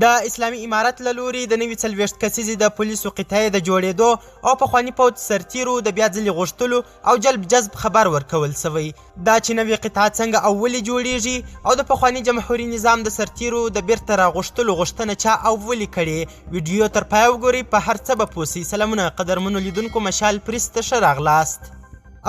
د اسلامي امارت له لوري د نوي 40 کسیزې د پولیسو قطعې د جوړېدو او پخواني پوځ سرتیرو د بیا ځلې غوښتلو او جلب جذب خبر ورکول سوی. دا چې نوې قطعه څنګه او ولې جوړیږي او د پخواني جمهوري نظام د سرتیرو د بیرته راغوښتلو غوښتنه چا او ولې کړې، ویډیو تر پایه وګورئ، په هر څه به پوه سئ. سلامونه قدرمنو لیدونکو، مشال پریس ته ښه راغلاست.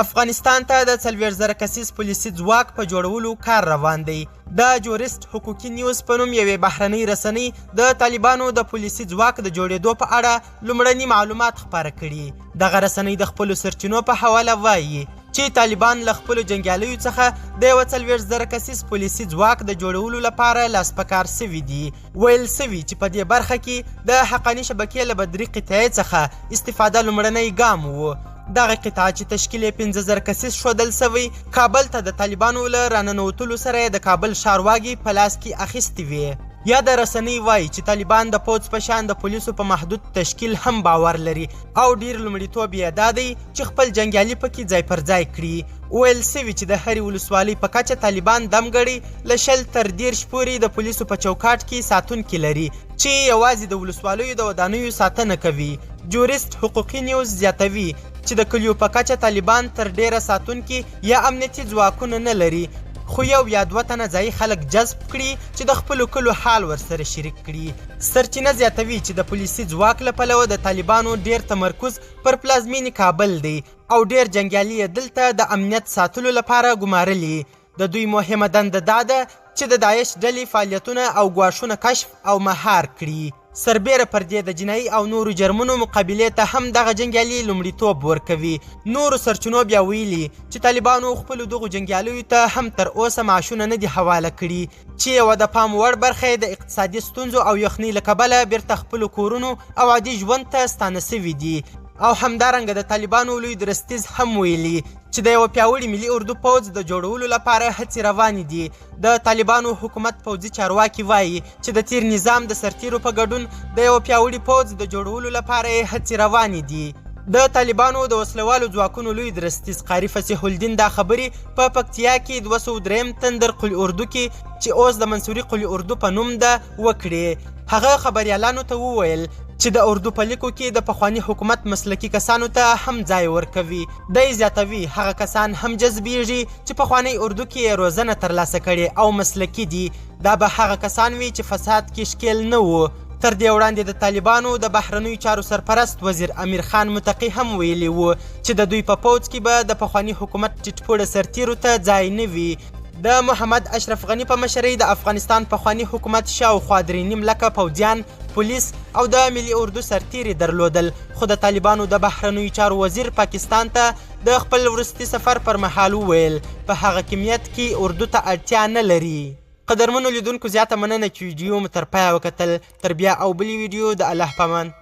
افغانستان ته د 40,000 کسیز پولیسي ځواک په جوړولو کار روان دی. د جورست حقوقي نیوز په نوم یوې بهرنۍ رسنۍ د طالبانو د پولیسي ځواک د جوړېدو په اړه لومړني معلومات خپاره کړي. دغه رسنۍ د خپلو سرچینو په حواله وایي چې طالبان له خپلو جنګیالیو څخه د 40,000 کسیز پولیسي ځواک د جوړولو لپاره لاس په کار سوي دي. ویل سوي چې په دې برخه کې د حقاني شبکې له بدري قطعې څخه استفاده لومړنی ګام و. دغه قطعه چې تشکیل یې 15,000 کسیز ښودل سوی، کابل ته د طالبانو له راننوتلو سره یې د کابل ښارواګي په لاس کې اخیستې وې. یا د رسنۍ وایي چې طالبان د پوځ په شان د پولیسو په محدود تشکیل هم باور لري او ډیر لومړیتوب یې دا دی چې خپل جنګیالي پکې ځای پر ځای کړي. ویل سوي چې د هرې ولسوالۍ په کچه طالبان دمګړي له 20 تر 30 پورې د پولیسو په چوکاټ کې ساتونکي لري چې یوازې د ولسوالیو د ودانیو ساتنه کوي. جورست حقوقي نیوز زیاتوي چې د کلیو په کچه طالبان تر ډیره ساتونکي یا امنیتي ځواکونه نه لري، خو یو یا دوه تنه ځایي خلک جذب کړي چې د خپلو کلو حال ورسره شریک کړي. سرچینه زیاتوي چې د پولیسي ځواک له پلوه د طالبانو ډیر تمرکز پر پلازمینې کابل دی او ډیر جنګیالي یې دلته د امنیت ساتلو لپاره ګمارلي. د دوی مهمه دنده دا ده چې د داعش ډلې فعالیتونه او ګواښونه کشف او مهار کړي. سربیره پر دې د جنایي او نورو جرمونو مقابلې ته هم دغه جنګیالي لومړیتوب ورکوي. نورو سرچینو بیا ویلي چې طالبانو خپلو دغو جنګیالیو ته هم تر اوسه معاشونه نه دي حواله کړي چې یوه د پام وړ برخه یې د اقتصادي ستونزو او یخنۍ له کبله بیرته خپلو کورونو او عادي ژوند ته ستانه سوي دي. او همدارنګه د طالبانو لوی درستیز هم ویلي چې د یوه پیاوړي ملي اردو پوځ د جوړولو لپاره هڅې روانې دي. د طالبانو حکومت پوځي چارواکي وایي چې د تیر نظام د سرتیرو په ګډون د یوه پیاوړي پوځ د جوړولو لپاره یې هڅې روانې دي. د طالبانو د وسلوالو ځواکونو لوی درستیز قاري فصیح الدین دا خبرې په پکتیا کې 203 تندر قل اردو کې چې اوس د منصوري قل اردو په نوم ده وکړې. هغه خبریالانو ته وویل چې د اردو په لیکو کې د پخواني حکومت مسلکي کسانو ته هم ځای ورکوي. دی زیاتوي هغه کسان هم جذبیږي چې پخواني اردو کې روزنه ترلاسه کړي او مسلکي دي. دا به هغه کسان وي چې فساد کې ښکیل نه و. تر دې وړاندې د طالبانو د بهرنیو چارو سرپرست وزیر امیر خان متقي هم ویلي و چې د دوی په پوځ کې به د پخواني حکومت ټیټپوړه سرتیرو ته ځای نه وي. د محمد اشرف غني په مشرۍ د افغانستان پخواني حکومت شاوخوا 3.5 لکه پوځیان، پولیس او د ملي اردو سرتیري درلودل، خو د طالبانو د بهرنیو چارو وزیر پاکستان ته د خپل وروستي سفر پر مهال وویل په هغه کمیت کې اردو ته اړتیا نه لري. قدرمنو لیدونکو، زیاته مننه چې ویډیو مو تر پایه وکتل. تر بیا او بلې ویډیو د الله په امان.